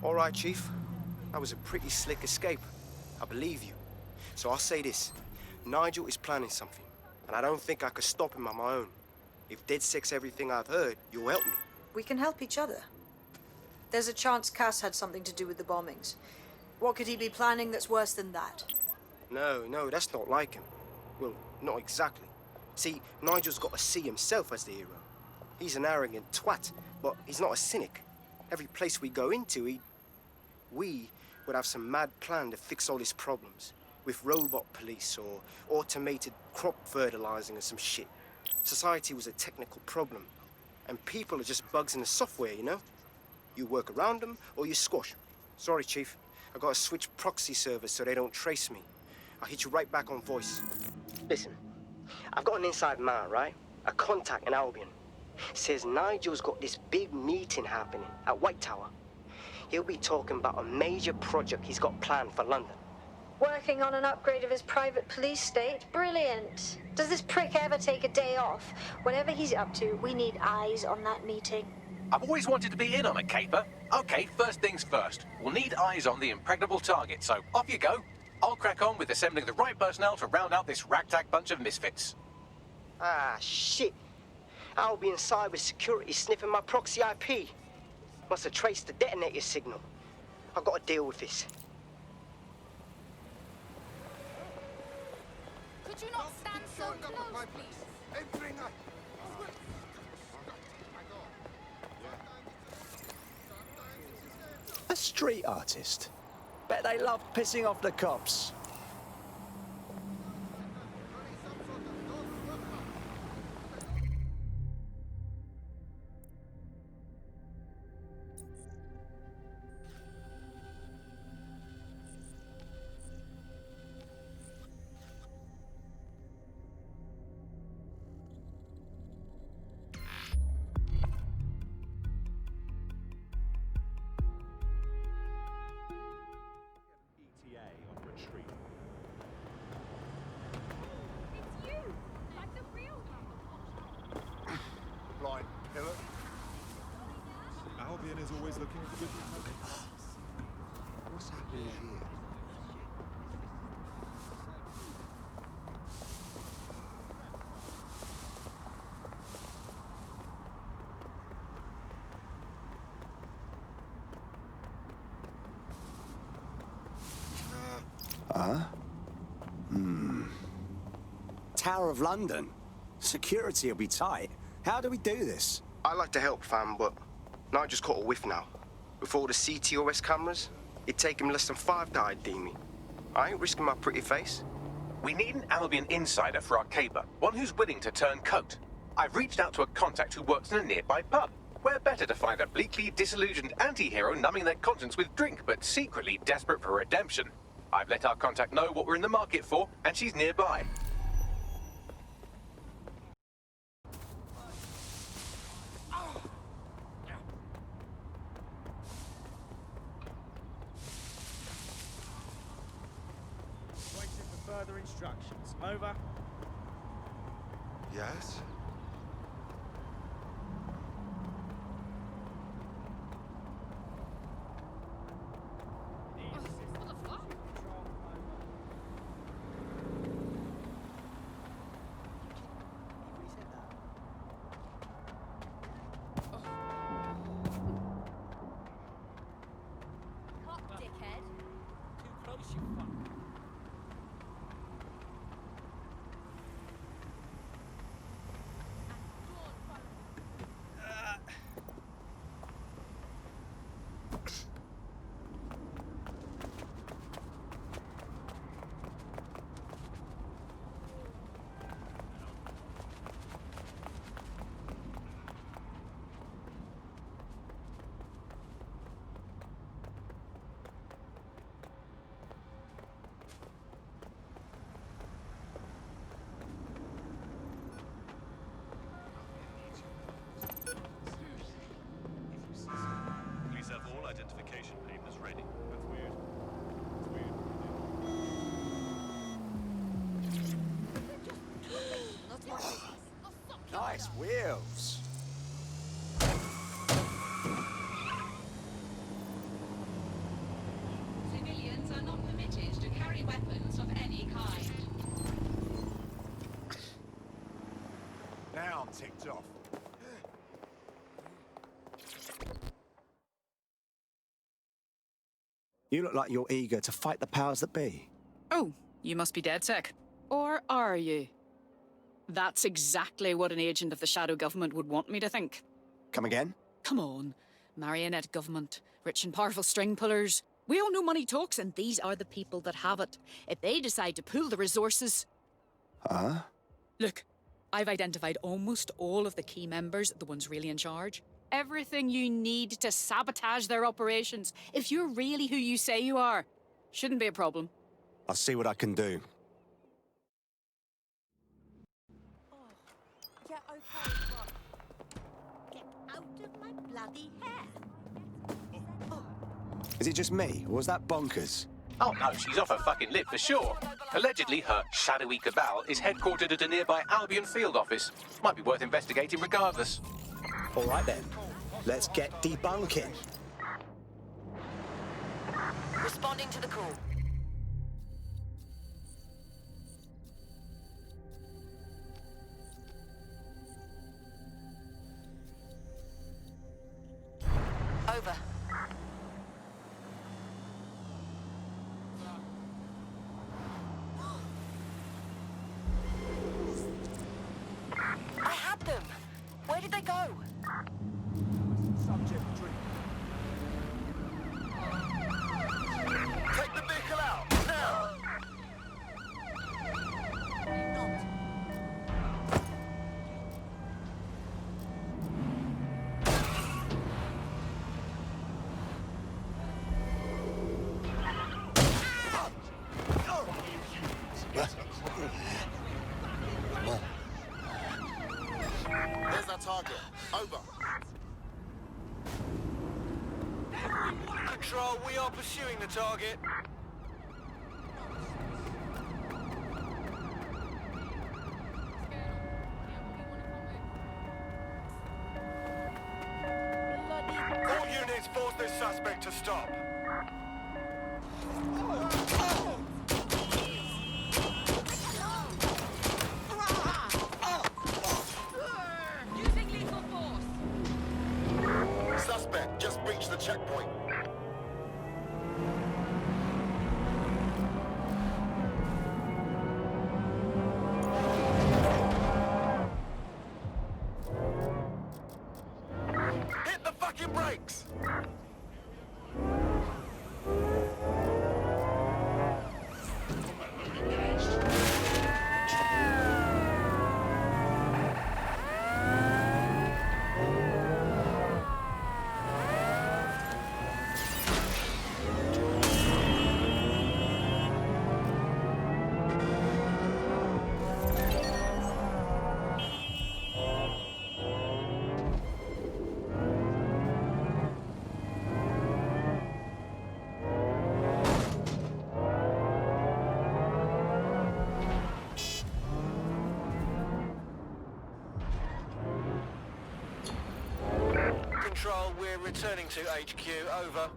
All right, Chief. That was a pretty slick escape. I believe you. So I'll say this. Nigel is planning something, and I don't think I could stop him on my own. If DedSec's everything I've heard, you'll help me. We can help each other. There's a chance Cass had something to do with the bombings. What could he be planning that's worse than that? No, that's not like him. Well, not exactly. See, Nigel's got to see himself as the hero. He's an arrogant twat, but he's not a cynic. Every place we go into, we would have some mad plan to fix all his problems. With robot police or automated crop fertilizing or some shit. Society was a technical problem. And people are just bugs in the software, you know? You work around them or you squash them. Sorry, Chief. I gotta switch proxy servers so they don't trace me. I'll hit you right back on voice. Listen, I've got an inside man, right? A contact in Albion. Says Nigel's got this big meeting happening at White Tower. He'll be talking about a major project he's got planned for London. Working on an upgrade of his private police state? Brilliant. Does this prick ever take a day off? Whatever he's up to, we need eyes on that meeting. I've always wanted to be in on a caper. Okay, first things first. We'll need eyes on the impregnable target, so off you go. I'll crack on with assembling the right personnel to round out this ragtag bunch of misfits. Ah, shit. Albion cyber security sniffing my proxy IP. Must have traced the detonator signal. I've got to deal with this. Could you not stand so close, please? A street artist. Bet they love pissing off the cops. Albion is always looking for good. What's happening here? Tower of London. Security will be tight. How do we do this? I like to help, fam, but Nigel's caught a whiff now. With all the CTOS cameras, it'd take him less than 5 to ID me. I ain't risking my pretty face. We need an Albion insider for our caper, one who's willing to turn coat. I've reached out to a contact who works in a nearby pub. Where better to find a bleakly disillusioned anti-hero numbing their conscience with drink, but secretly desperate for redemption. I've let our contact know what we're in the market for, and she's nearby. Further instructions. Over. Yes? What the fuck? Cut, dickhead. Too close, you fuck. Please have all identification papers ready. That's weird. Not my business. Oh, fuck you. Nice wheels. I'm ticked off. You look like you're eager to fight the powers that be. Oh, you must be DedSec. Or are you? That's exactly what an agent of the shadow government would want me to think. Come again? Come on. Marionette government, rich and powerful string pullers. We all know money talks, and these are the people that have it. If they decide to pool the resources... Huh? Look, I've identified almost all of the key members, the ones really in charge. Everything you need to sabotage their operations. If you're really who you say you are, shouldn't be a problem. I'll see what I can do. Yeah, okay, but... Get out of my bloody hair! Is it just me, or was that bonkers? Oh no, she's off her fucking lip for sure. Allegedly, her shadowy cabal is headquartered at a nearby Albion field office. Might be worth investigating regardless. All right then, let's get debunking. Responding to the call. Over. I had them. Where did they go? Subject drink. Take the vehicle out, now! There's our target. Over. Control, we are pursuing the target. All units force this suspect to stop. Using lethal force! Suspect just breached the checkpoint. Hit the fucking brakes! Control, we're returning to HQ. Over.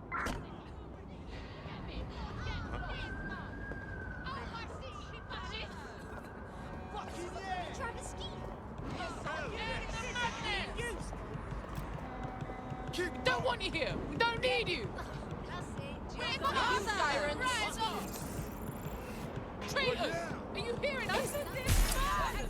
Don't want you here. We don't need you. We're not sirens. Traitors, are you hearing us? Isn't this bad?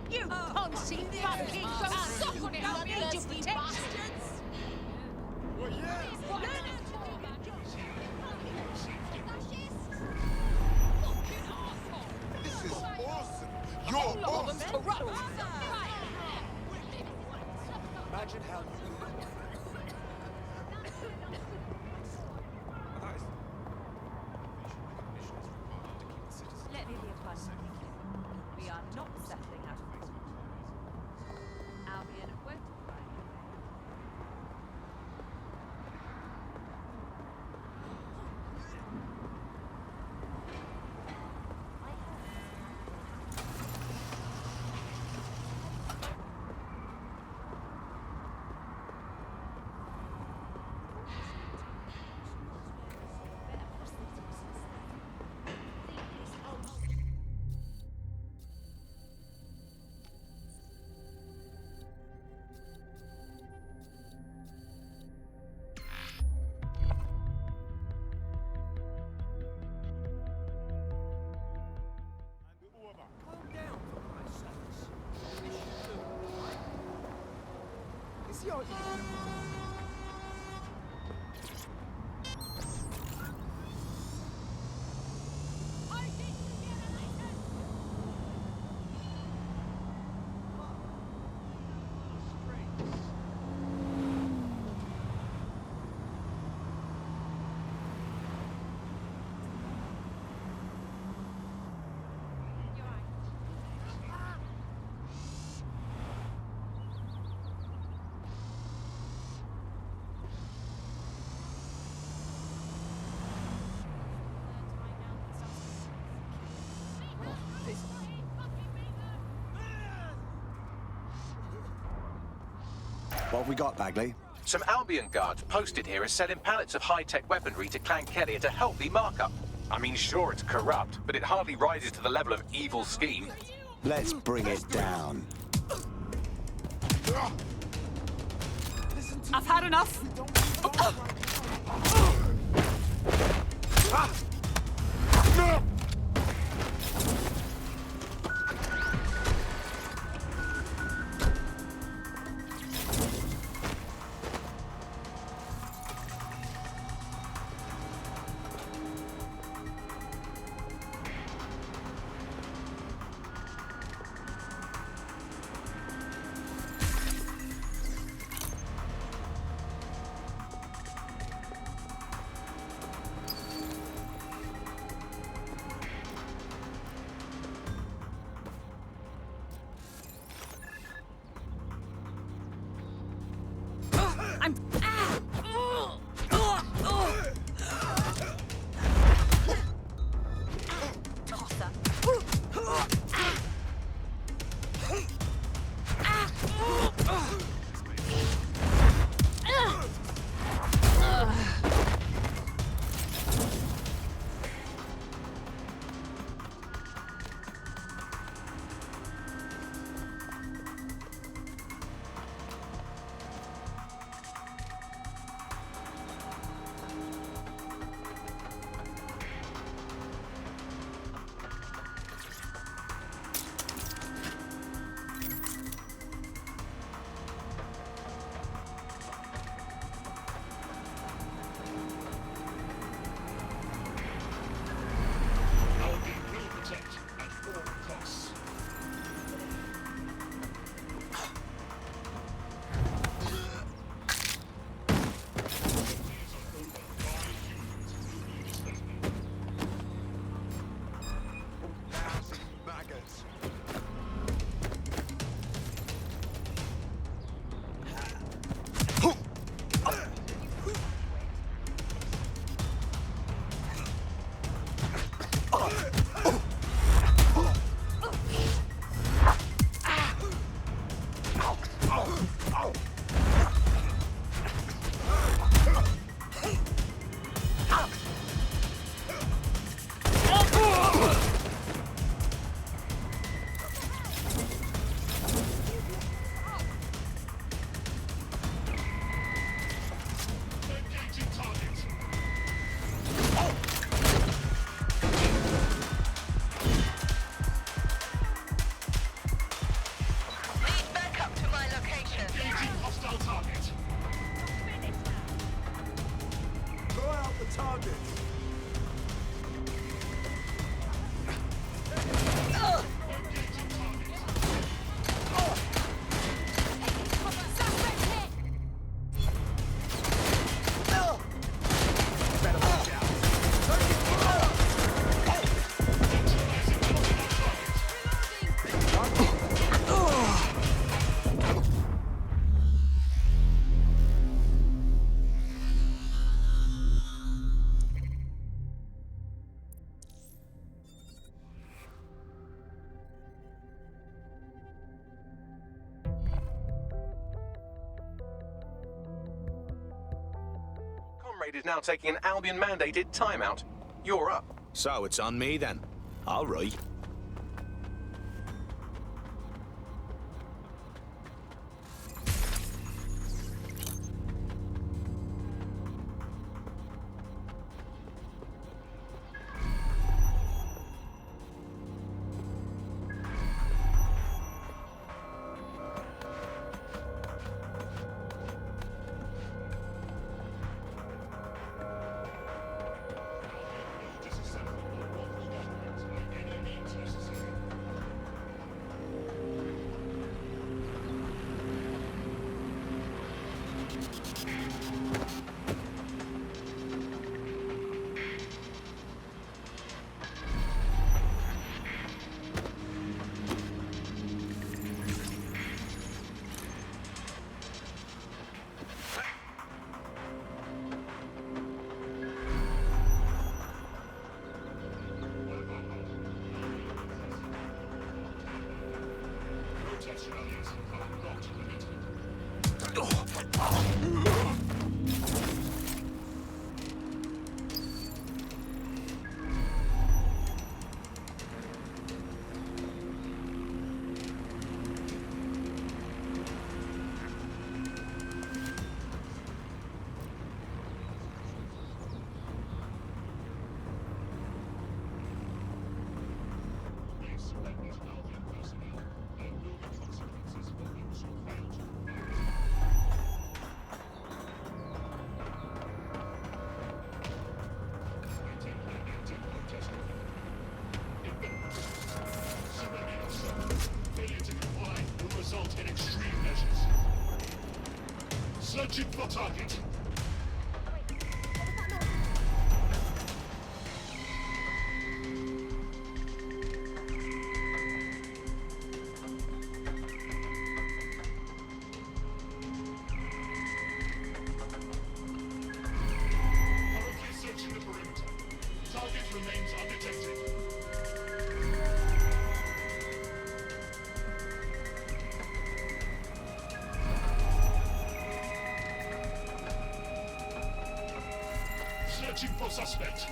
You poncy fucking suck on it, Albion, you bastards! This is awesome! You're awesome! Imagine how you Let me be upon you. We are not settling out of court. Albion won't find What have we got, Bagley? Some Albion guards posted here are selling pallets of high-tech weaponry to Clan Kelly at a healthy markup. I mean, sure, it's corrupt, but it hardly rises to the level of evil scheme. Let's bring it down. I've had enough. Comrade is now taking an Albion-mandated timeout. You're up. So it's on me then. All right. Protest rallies are not permitted. Searching for target. Currently searching the perimeter. Target remains undetected. Searching for suspect.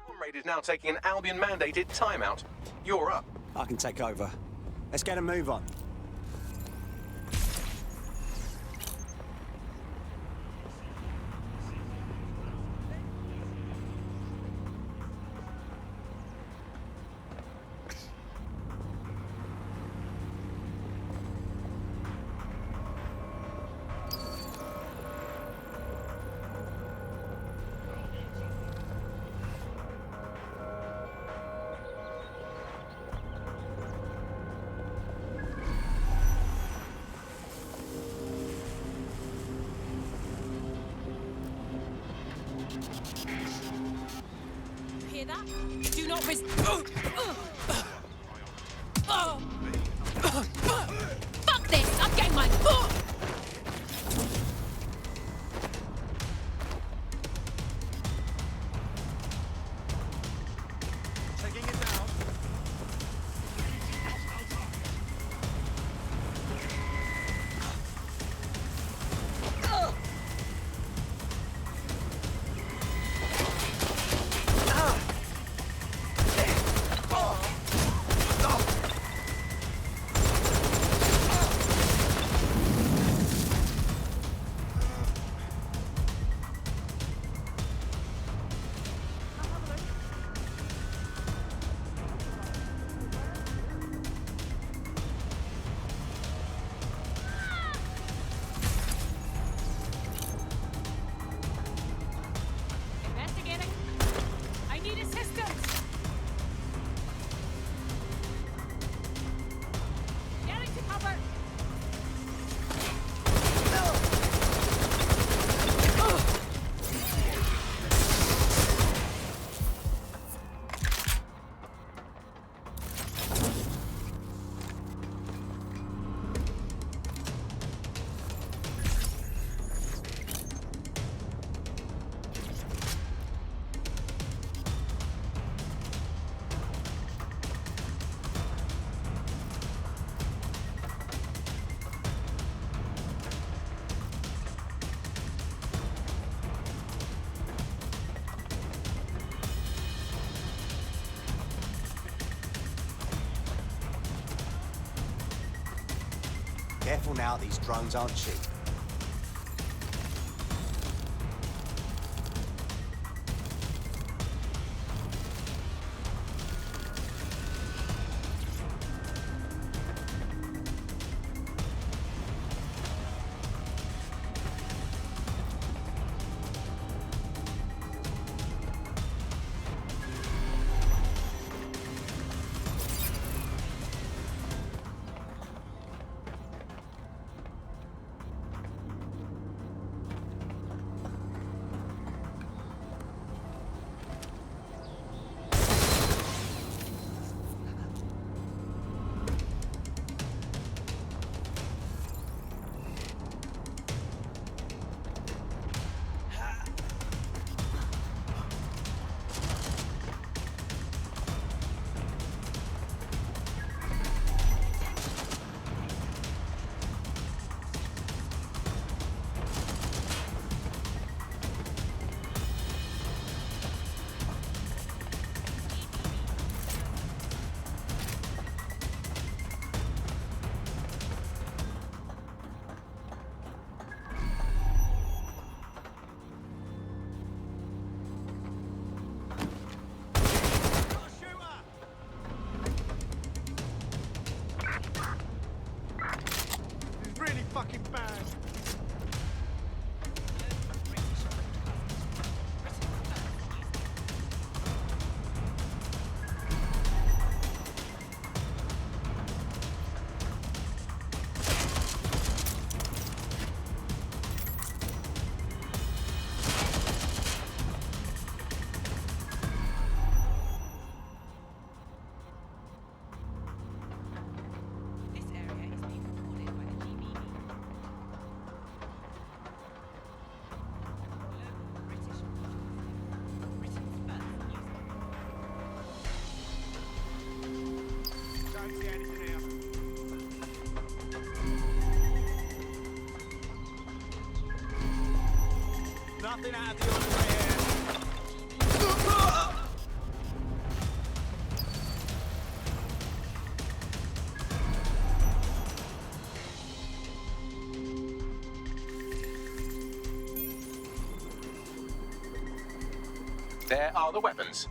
Comrade is now taking an Albion mandated timeout. You're up. I can take over. Let's get a move on. Hear that? Do not resist. Fuck this! I'm getting my. Taking it down. Investigating. I need assistance. Getting to cover. Careful now, these drones aren't cheap. Nothing out of the ordinary here. There are the weapons.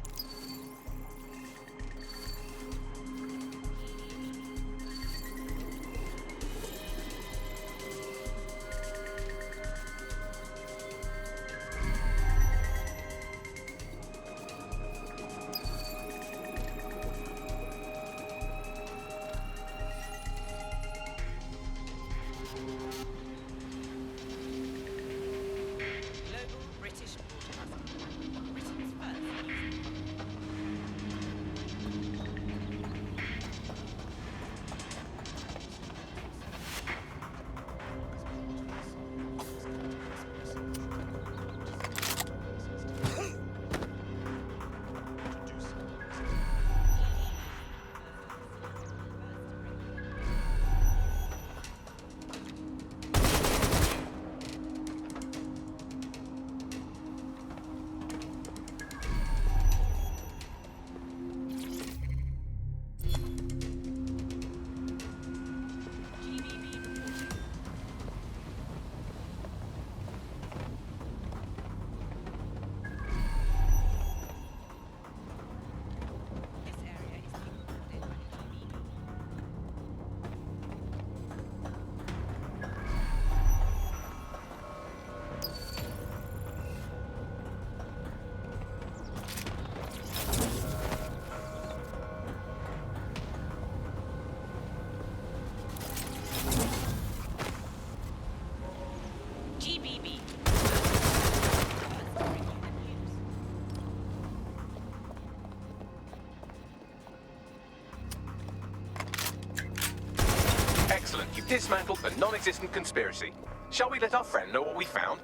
Excellent. You've dismantled the non-existent conspiracy. Shall we let our friend know what we found?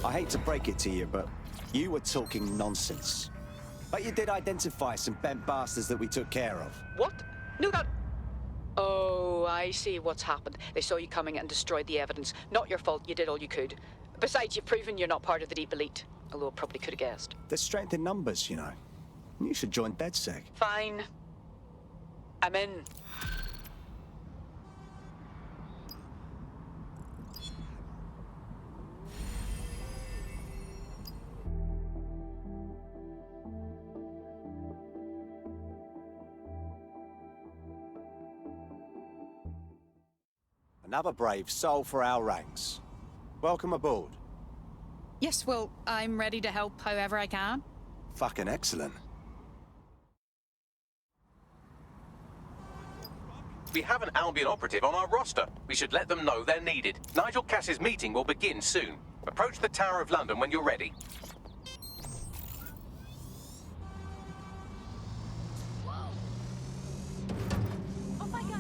I hate to break it to you, but you were talking nonsense. But you did identify some bent bastards that we took care of. What? No, that... Oh, I see what's happened. They saw you coming and destroyed the evidence. Not your fault. You did all you could. Besides, you've proven you're not part of the deep elite. Although I probably could have guessed. There's strength in numbers, you know. You should join DedSec. Fine. I'm in. Another brave soul for our ranks. Welcome aboard. Yes, well, I'm ready to help however I can. Fucking excellent. We have an Albion operative on our roster. We should let them know they're needed. Nigel Cass's meeting will begin soon. Approach the Tower of London when you're ready. Off I go.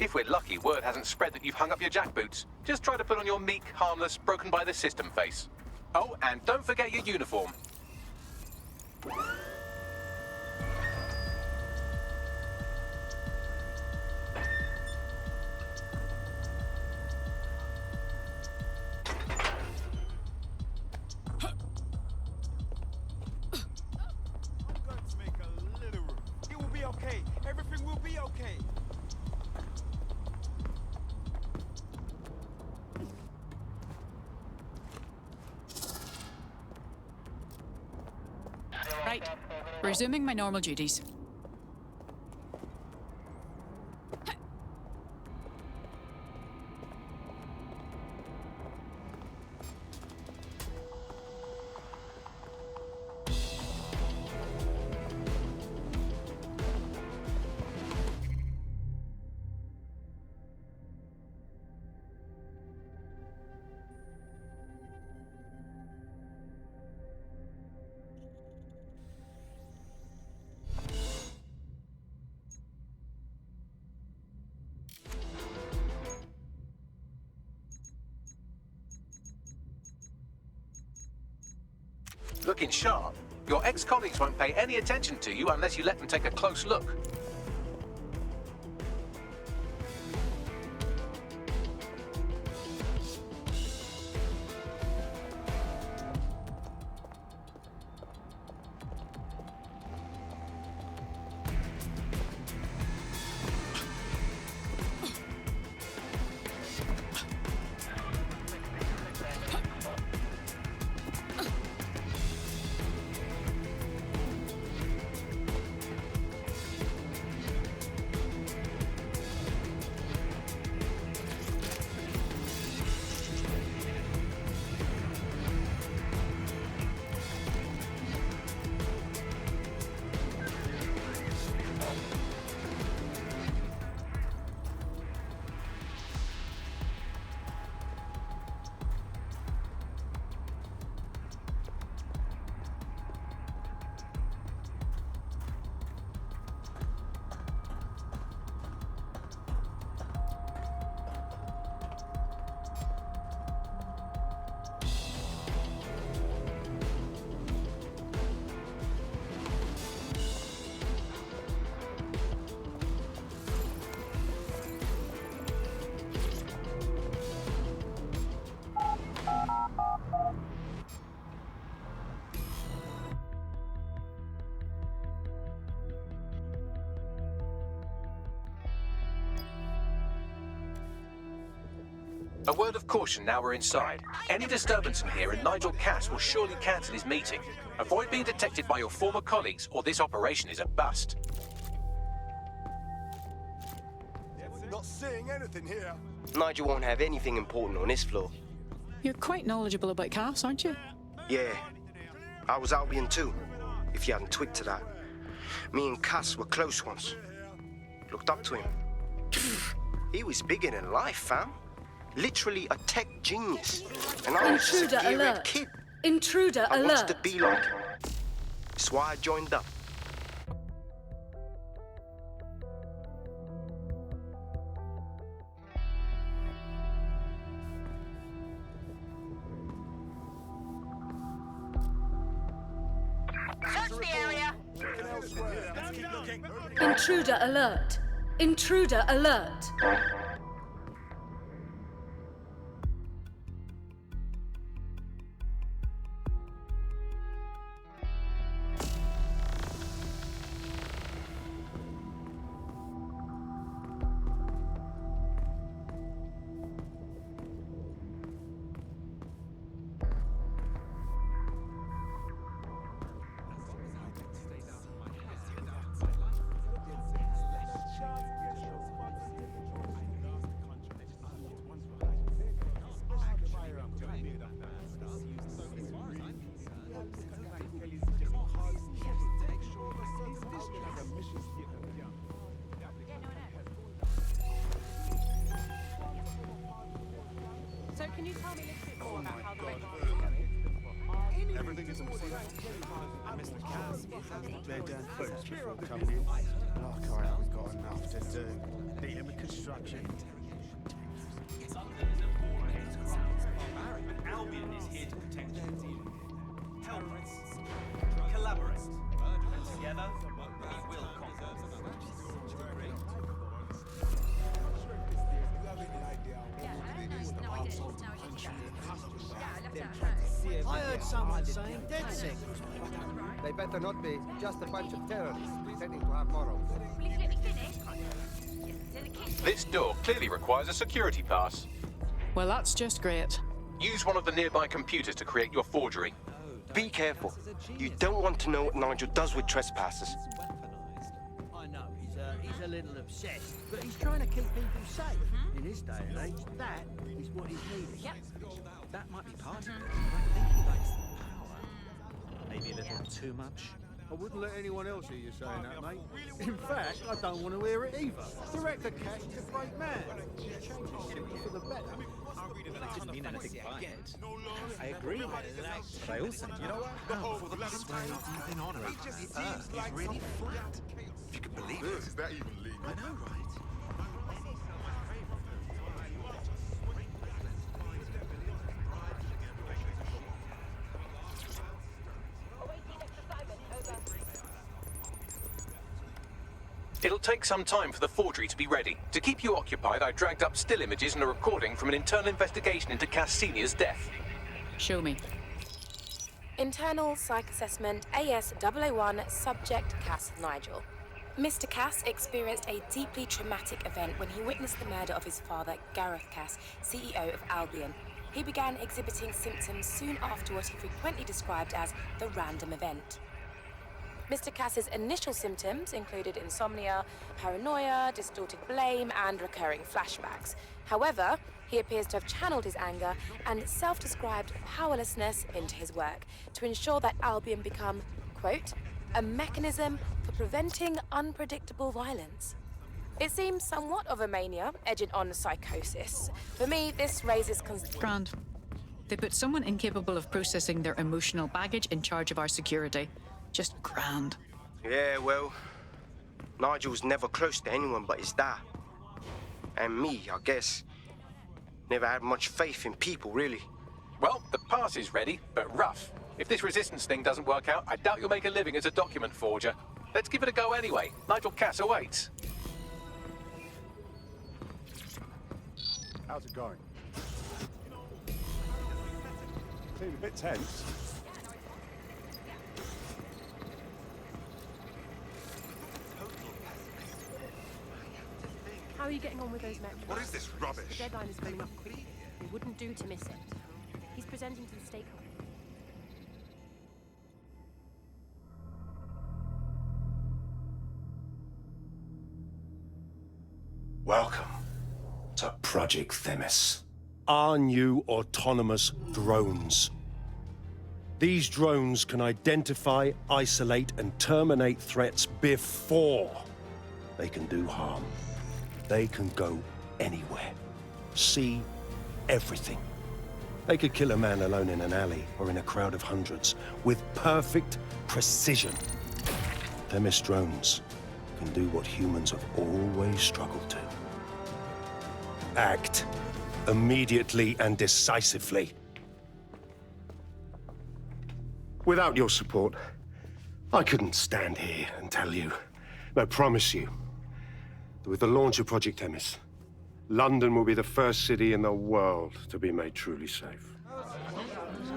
If we're lucky, word hasn't spread that you've hung up your jackboots. Just try to put on your meek, harmless, broken by the system face. Oh, and don't forget your uniform. Right. Resuming my normal duties. Looking sharp. Your ex-colleagues won't pay any attention to you unless you let them take a close look. A word of caution now we're inside. Any disturbance in here and Nigel Cass will surely cancel his meeting. Avoid being detected by your former colleagues or this operation is a bust. Not seeing anything here. Nigel won't have anything important on this floor. You're quite knowledgeable about Cass, aren't you? Yeah. I was Albion too, if you hadn't twigged to that. Me and Cass were close once. Looked up to him. He was bigger than life, fam. Literally a tech genius. And I was just a gearhead kid. Intruder I alert! wanted to be like him. That's why I joined up. Search the area! Intruder alert! Intruder alert! So can you tell me a little bit more about how the regulation is going? Everything is all set. Mr. Cass, they're down first before coming in. Like I haven't got enough to do. dealing with construction. Albion is here to protect you. Help us. Collaborate. And together, we will conquer. I heard someone saying DedSec was moved. They better not be. Just a bunch of terrorists pretending to have morals. This door clearly requires a security pass. Well, that's just great. Use one of the nearby computers to create your forgery. Be careful. You don't want to know what Nigel does with trespassers. I know, he's a little obsessed, but he's trying to keep people safe. In his day and age, that is what is needed. Yep. That might be part of it. I think he likes the power. Maybe a little too much. I wouldn't let anyone else hear you saying that, mate. In fact, I don't want to hear it either. Director Cash is a great man. He changes things for the better. I didn't mean anything by it. I agree. But I also, you know what? How this way you've been on about the Earth is really flat. If you can believe it. Is that even legal? I know, right? It'll take some time for the forgery to be ready. To keep you occupied, I dragged up still images and a recording from an internal investigation into Cass Senior's death. Show me. Internal Psych Assessment AS001 Subject Cass Nigel. Mr. Cass experienced a deeply traumatic event when he witnessed the murder of his father, Gareth Cass, CEO of Albion. He began exhibiting symptoms soon after what he frequently described as the random event. Mr. Cass's initial symptoms included insomnia, paranoia, distorted blame, and recurring flashbacks. However, he appears to have channeled his anger and self-described powerlessness into his work to ensure that Albion become, quote, a mechanism for preventing unpredictable violence. It seems somewhat of a mania, edging on psychosis. For me, this raises Grand. They put someone incapable of processing their emotional baggage in charge of our security. Just grand. Yeah, well, Nigel's never close to anyone but his dad. And me, I guess. Never had much faith in people, really. Well, the pass is ready, but rough. If this resistance thing doesn't work out, I doubt you'll make a living as a document forger. Let's give it a go anyway. Nigel Cass awaits. How's it going? Seems a bit tense. How are you getting on with those metrics? What is this rubbish? The deadline is coming up quickly. It wouldn't do to miss it. He's presenting to the stakeholders. Welcome to Project Themis. Our new autonomous drones. These drones can identify, isolate, and terminate threats before they can do harm. They can go anywhere, see everything. They could kill a man alone in an alley or in a crowd of hundreds with perfect precision. Themis drones can do what humans have always struggled to. Act immediately and decisively. Without your support, I couldn't stand here and tell you, I promise you, that with the launch of Project Themis, London will be the first city in the world to be made truly safe.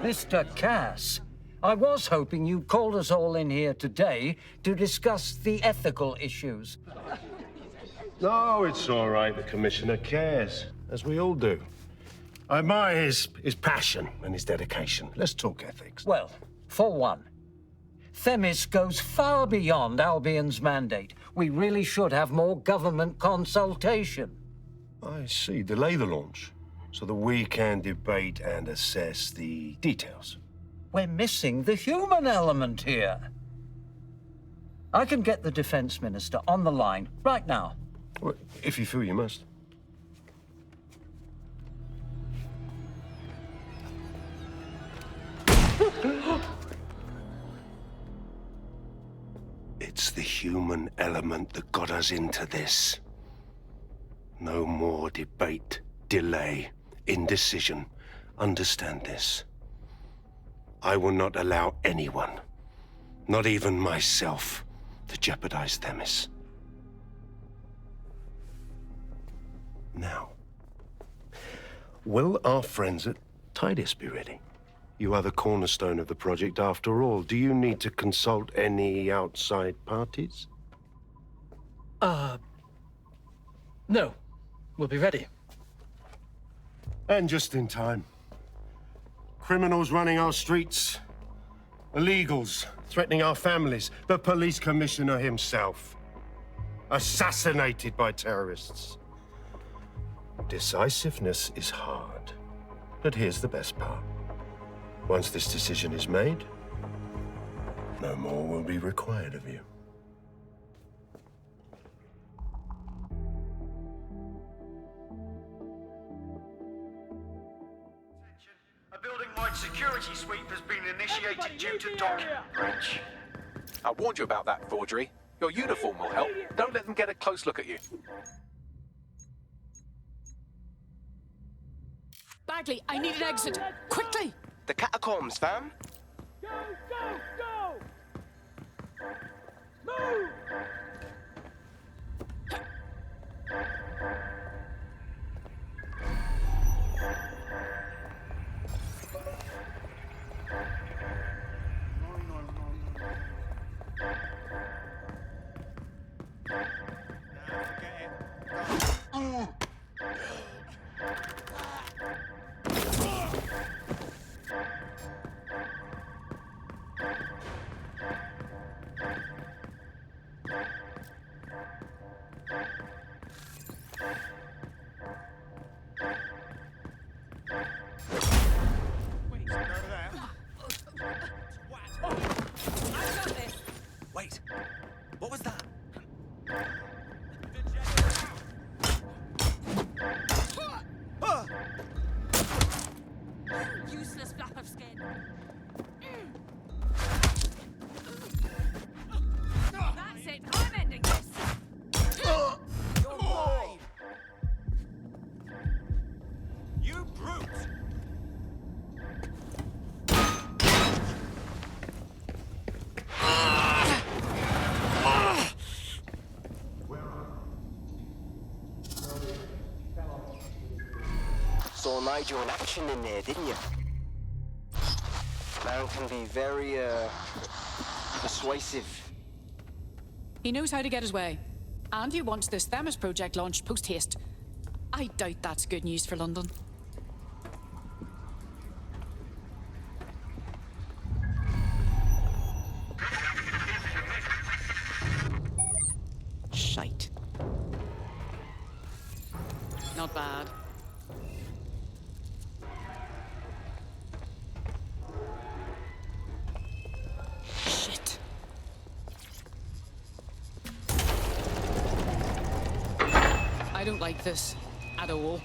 Mr. Cass, I was hoping you called us all in here today to discuss the ethical issues. No, it's all right. The Commissioner cares, as we all do. I admire his passion and his dedication. Let's talk ethics. Well, for one, Themis goes far beyond Albion's mandate. We really should have more government consultation. I see. Delay the launch so that we can debate and assess the details. We're missing the human element here. I can get the Defense Minister on the line right now. Well, if you feel you must. It's the human element that got us into this. No more debate, delay, indecision. Understand this. I will not allow anyone, not even myself, to jeopardize Themis. Now, will our friends at Tidus be ready? You are the cornerstone of the project after all. Do you need to consult any outside parties? No. We'll be ready. And just in time. Criminals running our streets, illegals threatening our families, the police commissioner himself, assassinated by terrorists. Decisiveness is hard, but here's the best part. Once this decision is made, no more will be required of you. A building-wide security sweep has been initiated due to document breach. I warned you about that forgery. Your uniform will help. Don't let them get a close look at you. Bagley, I need an exit. Quickly! The catacombs, fam. Go, go, go! Move! Wait, what was that? Useless flap of skin. That's it. I'm ending this. You're mine! You brute! Saw Nigel in action in there, didn't you? Man can be very, persuasive. He knows how to get his way. And he wants this Themis project launched post-haste. I doubt that's good news for London. Shite. Not bad. Shit. I don't like this at all.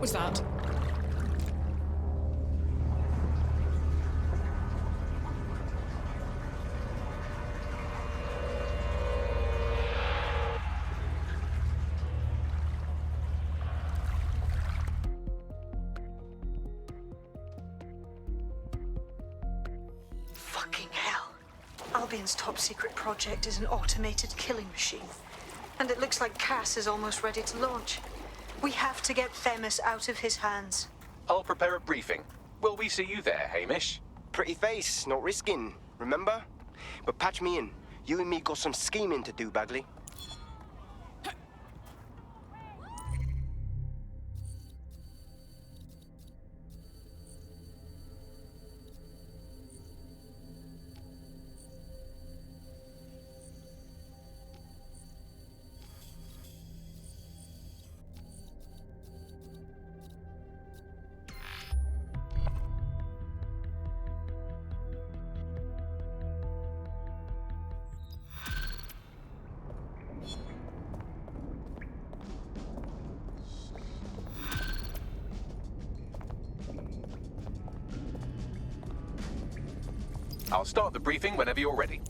was that? Fucking hell. Albion's top secret project is an automated killing machine. And it looks like Cass is almost ready to launch. We have to get Themis out of his hands. I'll prepare a briefing. Will we see you there, Hamish? Pretty face, not risking, remember? But patch me in. You and me got some scheming to do, Bagley. I'll start the briefing whenever you're ready.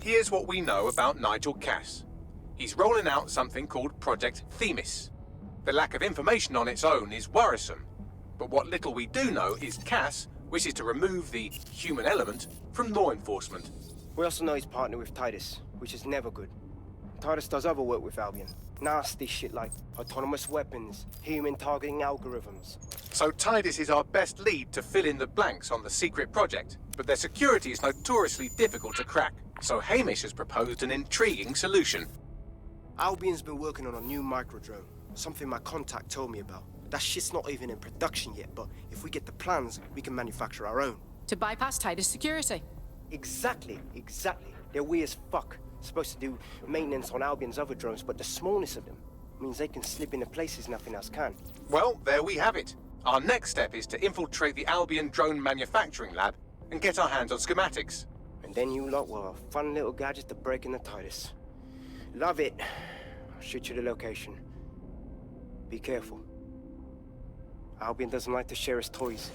Here's what we know about Nigel Cass. He's rolling out something called Project Themis. The lack of information on its own is worrisome, but what little we do know is Cass wishes to remove the human element from law enforcement. We also know he's partnered with Titus, which is never good. Titus does other work with Albion. Nasty shit like autonomous weapons, human targeting algorithms. So Titus is our best lead to fill in the blanks on the secret project, but their security is notoriously difficult to crack. So Hamish has proposed an intriguing solution. Albion's been working on a new microdrone, something my contact told me about. That shit's not even in production yet, but if we get the plans, we can manufacture our own. To bypass Titus security. Exactly. They're weird as fuck. Supposed to do maintenance on Albion's other drones, but the smallness of them means they can slip into places nothing else can. Well, there we have it. Our next step is to infiltrate the Albion drone manufacturing lab and get our hands on schematics. And then you lot will have a fun little gadget to break in the Titus. Love it. I'll shoot you the location. Be careful. Albion doesn't like to share his toys.